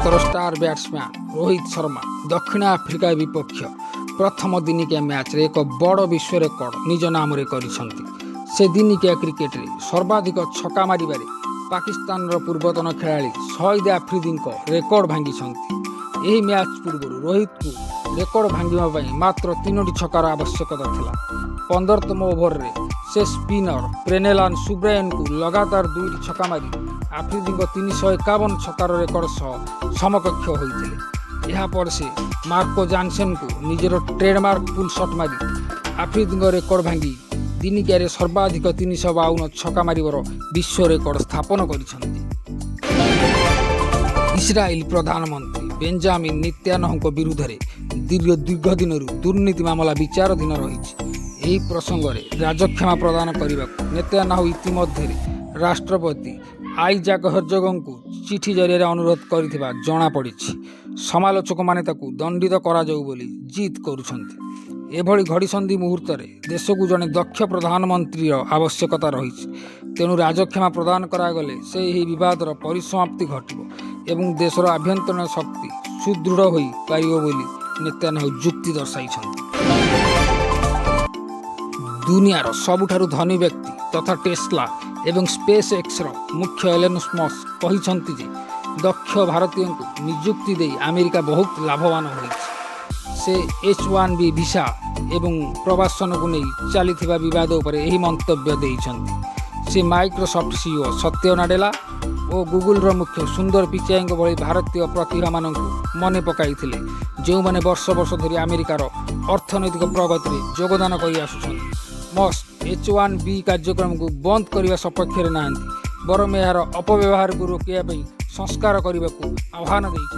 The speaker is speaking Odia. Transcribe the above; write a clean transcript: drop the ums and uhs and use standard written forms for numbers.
ଭାରତର ଷ୍ଟାର ବ୍ୟାଟ୍ସମ୍ୟାନ୍ ରୋହିତ ଶର୍ମା ଦକ୍ଷିଣ ଆଫ୍ରିକା ବିପକ୍ଷ ପ୍ରଥମ ଦିନିକିଆ ମ୍ୟାଚ୍ରେ ଏକ ବଡ଼ ବିଶ୍ୱ ରେକର୍ଡ ନିଜ ନାମରେ କରିଛନ୍ତି। ସେ ଦିନିକିଆ କ୍ରିକେଟରେ ସର୍ବାଧିକ ଛକା ମାରିବାରେ ପାକିସ୍ତାନର ପୂର୍ବତନ ଖେଳାଳି ସହିଦ ଆଫ୍ରିଦିଙ୍କ ରେକର୍ଡ ଭାଙ୍ଗିଛନ୍ତି। ଏହି ମ୍ୟାଚ୍ ପୂର୍ବରୁ ରୋହିତଙ୍କୁ ରେକର୍ଡ ଭାଙ୍ଗିବା ପାଇଁ ମାତ୍ର 3ଟି ଛକାର ଆବଶ୍ୟକତା ଥିଲା। 15ତମ ଓଭରରେ ସେ ସ୍ପିନର ପ୍ରେନେଲାନ୍ ସୁବ୍ରାୟନଙ୍କୁ ଲଗାତାର 2ଟି ଛକା ମାରି ଆଫ୍ରିଦିଙ୍କ 351 ଛକାର ରେକର୍ଡ ସହ ସମକକ୍ଷ ହୋଇଥିଲେ। ଏହାପରେ ସେ ମାର୍କୋ ଜାନସେନଙ୍କୁ ନିଜର ଟ୍ରେଡମାର୍କ ପୁଲ୍ ସଟ୍ ମାରି ଆଫ୍ରିଦିଙ୍କ ରେକର୍ଡ ଭାଙ୍ଗି ଦିନିକିଆରେ ସର୍ବାଧିକ 352 ଛକା ମାରିବାର ବିଶ୍ୱ ରେକର୍ଡ ସ୍ଥାପନ କରିଛନ୍ତି। ଇସ୍ରାଏଲ ପ୍ରଧାନମନ୍ତ୍ରୀ ବେଞ୍ଜାମିନ୍ ନେତାନ୍ୟାହୁଙ୍କ ବିରୁଦ୍ଧରେ ଦୀର୍ଘ ଦିନରୁ ଦୁର୍ନୀତି ମାମଲା ବିଚାରାଧୀନ ରହିଛି। ଏହି ପ୍ରସଙ୍ଗରେ ରାଜକ୍ଷମା ପ୍ରଦାନ କରିବାକୁ ନେତାନ୍ୟାହୁ ଇତିମଧ୍ୟରେ ରାଷ୍ଟ୍ରପତି ଆଇଜାକ୍ ହେର୍ଜୋଗଙ୍କୁ ଚିଠି ଜରିଆରେ ଅନୁରୋଧ କରିଥିବା ଜଣାପଡ଼ିଛି। ସମାଲୋଚକମାନେ ତାକୁ ଦଣ୍ଡିତ କରାଯାଉ ବୋଲି ଜିଦ୍ କରୁଛନ୍ତି। ଏଭଳି ଘଡ଼ିସନ୍ଧି ମୁହୂର୍ତ୍ତରେ ଦେଶକୁ ଜଣେ ଦକ୍ଷ ପ୍ରଧାନମନ୍ତ୍ରୀର ଆବଶ୍ୟକତା ରହିଛି। ତେଣୁ ରାଜକ୍ଷମା ପ୍ରଦାନ କରାଗଲେ ସେ ଏହି ବିବାଦର ପରିସମାପ୍ତି ଘଟିବ ଏବଂ ଦେଶର ଆଭ୍ୟନ୍ତରୀଣ ଶକ୍ତି ସୁଦୃଢ଼ ହୋଇପାରିବ ବୋଲି ନେତାନ୍ୟାହୁ ଯୁକ୍ତି ଦର୍ଶାଇଛନ୍ତି। ଦୁନିଆର ସବୁଠାରୁ ଧନୀ ବ୍ୟକ୍ତି ତଥା ଟେସ୍ଲା ଏବଂ ସ୍ପେସ୍ ଏକ୍ସର ମୁଖ୍ୟ ଏଲନ୍ ମସ୍କ କହିଛନ୍ତି ଯେ ଦକ୍ଷ ଭାରତୀୟଙ୍କୁ ନିଯୁକ୍ତି ଦେଇ ଆମେରିକା ବହୁତ ଲାଭବାନ ହୋଇଛି। ସେ H-1B ଭିସା ଏବଂ ପ୍ରବାସନକୁ ନେଇ ଚାଲିଥିବା ବିବାଦ ଉପରେ ଏହି ମନ୍ତବ୍ୟ ଦେଇଛନ୍ତି। ସେ ମାଇକ୍ରୋସଫ୍ଟ CEO ସତ୍ୟ ନାଡେଲା ଓ ଗୁଗୁଲର ମୁଖ୍ୟ ସୁନ୍ଦର ପିଚାଇଙ୍କ ଭଳି ଭାରତୀୟ ପ୍ରତିଭାମାନଙ୍କୁ ମନେ ପକାଇଥିଲେ, ଯେଉଁମାନେ ବର୍ଷ ବର୍ଷ ଧରି ଆମେରିକାର ଅର୍ଥନୈତିକ ପ୍ରଗତିରେ ଯୋଗଦାନ କରି ଆସୁଛନ୍ତି। ମସ୍କ H-1B କାର୍ଯ୍ୟକ୍ରମକୁ ବନ୍ଦ କରିବା ସପକ୍ଷରେ ନାହାନ୍ତି, ବରଂ ଏହାର ଅପବ୍ୟବହାରକୁ ରୋକିବା ପାଇଁ ସଂସ୍କାର କରିବାକୁ ଆହ୍ୱାନ ଦେଇଛନ୍ତି।